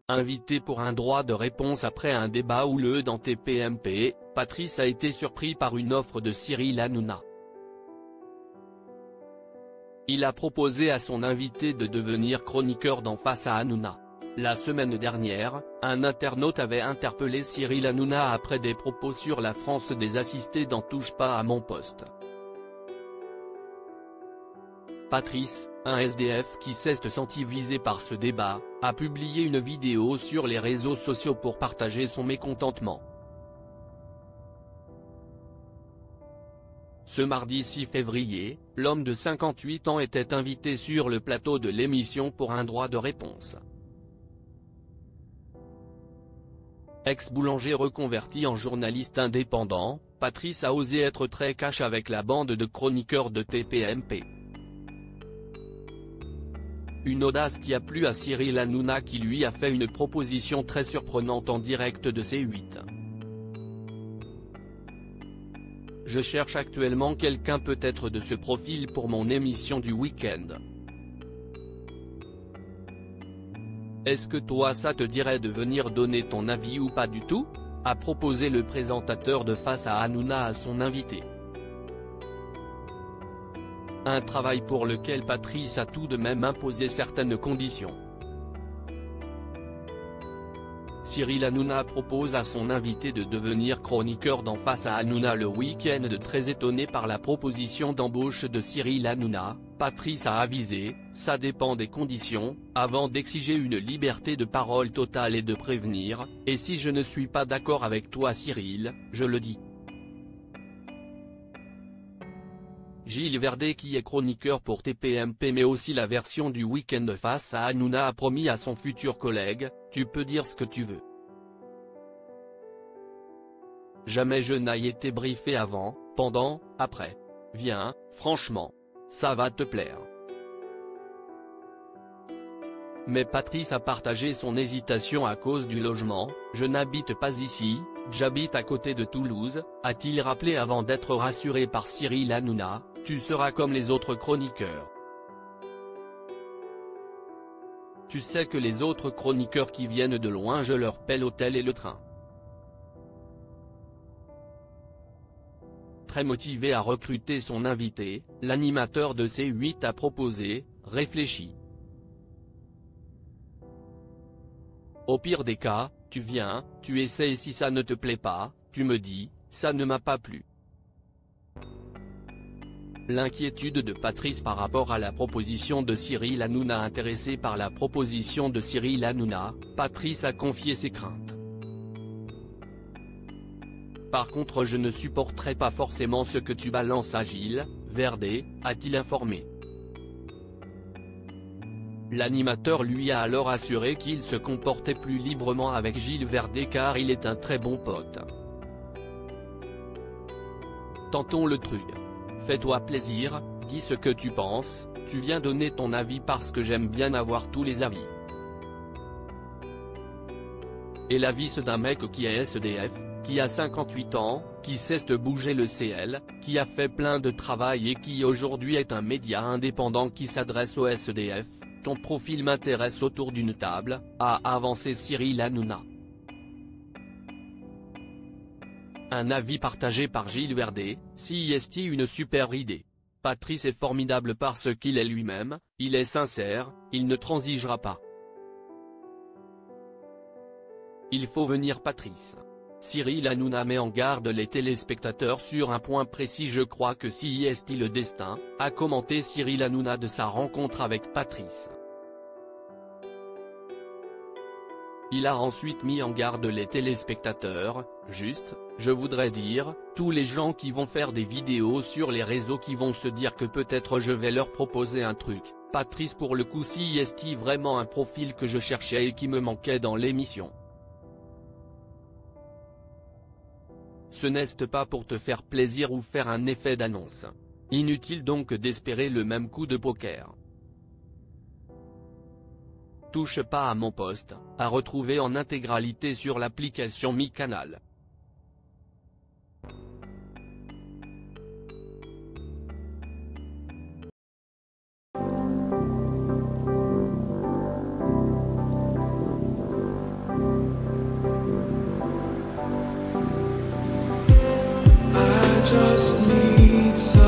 Invité pour un droit de réponse après un débat houleux dans TPMP, Patrice a été surpris par une offre de Cyril Hanouna. Il a proposé à son invité de devenir chroniqueur dans Face à Hanouna. La semaine dernière, un internaute avait interpellé Cyril Hanouna après des propos sur la France des assistés dans Touche pas à mon poste. Patrice, un SDF qui s'est senti visé par ce débat, a publié une vidéo sur les réseaux sociaux pour partager son mécontentement. Ce mardi 6 février, l'homme de 58 ans était invité sur le plateau de l'émission pour un droit de réponse. Ex-boulanger reconverti en journaliste indépendant, Patrice a osé être très cash avec la bande de chroniqueurs de TPMP. Une audace qui a plu à Cyril Hanouna qui lui a fait une proposition très surprenante en direct de C8. Je cherche actuellement quelqu'un peut-être de ce profil pour mon émission du week-end. Est-ce que toi ça te dirait de venir donner ton avis ou pas du tout ? A proposé le présentateur de Face à Hanouna à son invité. Un travail pour lequel Patrice a tout de même imposé certaines conditions. Cyril Hanouna propose à son invité de devenir chroniqueur dans Face à Hanouna le week-end. Très étonné par la proposition d'embauche de Cyril Hanouna, Patrice a avisé « ça dépend des conditions », avant d'exiger une liberté de parole totale et de prévenir « et si je ne suis pas d'accord avec toi Cyril, je le dis ». Gilles Verdet qui est chroniqueur pour TPMP mais aussi la version du week-end Face à Hanouna a promis à son futur collègue « tu peux dire ce que tu veux. Jamais je n'ai été briefé avant, pendant, après. Viens, franchement. Ça va te plaire ». Mais Patrice a partagé son hésitation à cause du logement. « Je n'habite pas ici, j'habite à côté de Toulouse », a-t-il rappelé avant d'être rassuré par Cyril Hanouna. « Tu seras comme les autres chroniqueurs. Tu sais que les autres chroniqueurs qui viennent de loin je leur paie l'hôtel et le train. » Très motivé à recruter son invité, l'animateur de C8 a proposé « Réfléchis. Au pire des cas, tu viens, tu essayes si ça ne te plaît pas, tu me dis, ça ne m'a pas plu. » L'inquiétude de Patrice par rapport à la proposition de Cyril Hanouna. Intéressé par la proposition de Cyril Hanouna, Patrice a confié ses craintes. Par contre je ne supporterai pas forcément ce que tu balances à Gilles Verdet, a-t-il informé. L'animateur lui a alors assuré qu'il se comportait plus librement avec Gilles Verdet car il est un très bon pote. Tentons le truc. Fais-toi plaisir, dis ce que tu penses, tu viens donner ton avis parce que j'aime bien avoir tous les avis. Et l'avis c'est d'un mec qui est SDF, qui a 58 ans, qui sait bouger le CL, qui a fait plein de travail et qui aujourd'hui est un média indépendant qui s'adresse aux SDF. Ton profil m'intéresse autour d'une table, a avancé Cyril Hanouna. Un avis partagé par Gilles Verdet, c'est une super idée. Patrice est formidable parce qu'il est lui-même, il est sincère, il ne transigera pas. Il faut venir Patrice. Cyril Hanouna met en garde les téléspectateurs sur un point précis. Je crois que c'est le destin, a commenté Cyril Hanouna de sa rencontre avec Patrice. Il a ensuite mis en garde les téléspectateurs, juste, je voudrais dire, tous les gens qui vont faire des vidéos sur les réseaux qui vont se dire que peut-être je vais leur proposer un truc. Patrice pour le coup c'est vraiment un profil que je cherchais et qui me manquait dans l'émission. Ce n'est pas pour te faire plaisir ou faire un effet d'annonce. Inutile donc d'espérer le même coup de poker. Touche pas à mon poste, à retrouver en intégralité sur l'application MyCanal. just need some